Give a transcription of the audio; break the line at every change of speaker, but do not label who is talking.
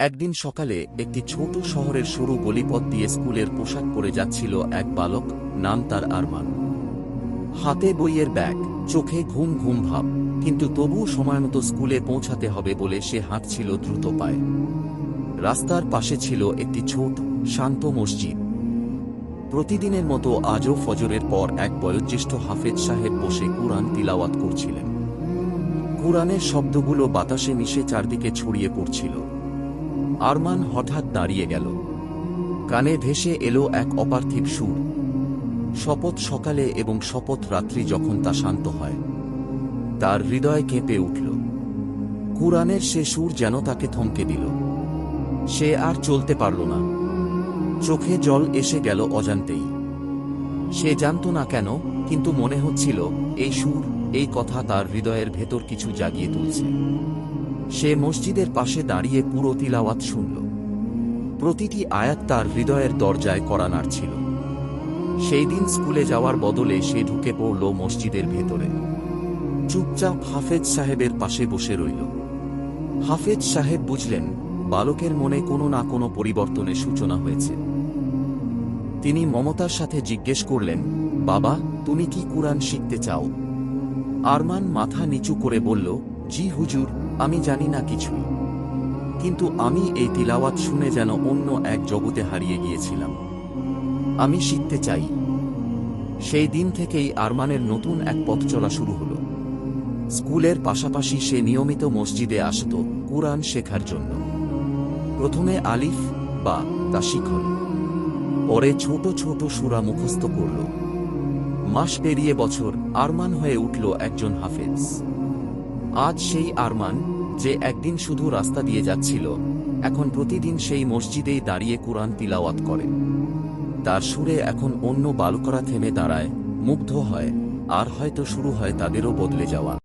একদিন সকালে একটি ছোট শহরের সরু গলিপথ দিয়ে স্কুলের পোশাক পরে যাচ্ছিল এক বালক, নাম তার আরমান। হাতে বইয়ের ব্যাগ, চোখে ঘুম ঘুম ভাব, কিন্তু তবুও সময়মতো স্কুলে পৌঁছাতে হবে বলে সে হাঁটছিল দ্রুত পায়ে। রাস্তার পাশে ছিল একটি ছোট, শান্ত মসজিদ। প্রতিদিনের মতো আজও ফজরের পর এক বয়োজ্যেষ্ঠ হাফেজ সাহেব বসে কুরআন তিলাওয়াত করছিলেন। কুরআনের শব্দগুলো বাতাসে মিশে চারদিকে ছড়িয়ে পড়ছিল। আরমান হঠাৎ দাঁড়িয়ে গেল। কানে ভেসে এলো এক অপার্থিব সুর। শপথ সকালে এবং শপথ রাত্রি যখন তা শান্ত হয়। তার হৃদয় কেঁপে উঠল। কুরআনের সে সুর যেন তাকে থমকে দিল। সে আর চলতে পারল না। চোখে জল এসে গেল অজান্তেই। সে জানত না কেন, কিন্তু মনে হচ্ছিল এই সুর, এই কথা তার হৃদয়ের ভেতর কিছু জাগিয়ে তুলছে। সে মসজিদের পাশে দাঁড়িয়ে পুরো তিলাওয়াত শুনল। প্রতিটি আয়াত তার হৃদয়ের দরজায় কড়া নাড়ছিল। সেই দিন স্কুলে যাওয়ার বদলে সে ঢুকে পড়ল মসজিদের ভেতরে। চুপচাপ হাফেজ সাহেবের পাশে বসে রইল। হাফেজ সাহেব বুঝলেন, বালকের মনে কোনো না কোনো পরিবর্তনের সূচনা হয়েছে। তিনি মমতার সাথে জিজ্ঞেস করলেন, বাবা, তুমি কি কুরআন শিখতে চাও? আরমান মাথা নিচু করে বলল, জি হুজুর, আমি জানি না কিছুই, কিন্তু আমি এই তিলাওয়াত শুনে যেন অন্য এক জগতে হারিয়ে গিয়েছিলাম। আমি শিখতে চাই। সেই দিন থেকেই আরমানের নতুন এক পথ চলা শুরু হল। স্কুলের পাশাপাশি সে নিয়মিত মসজিদে আসত কুরআন শেখার জন্য। প্রথমে আলিফ বা তা শিখল, পরে ছোট ছোট সূরা মুখস্থ করল। মাস পেরিয়ে বছর, আরমান হয়ে উঠল একজন হাফেজ। আজ সেই আরমান, যে একদিন শুধু রাস্তা দিয়ে যাচ্ছিল, এখন প্রতিদিন সেই মসজিদেই দাঁড়িয়ে কুরআন তিলাওয়াত করে। তার সুরে এখন অন্য বালকরা থেমে দাঁড়ায়, মুগ্ধ হয়, আর হয়তো শুরু হয় তাদেরও বদলে যাওয়া।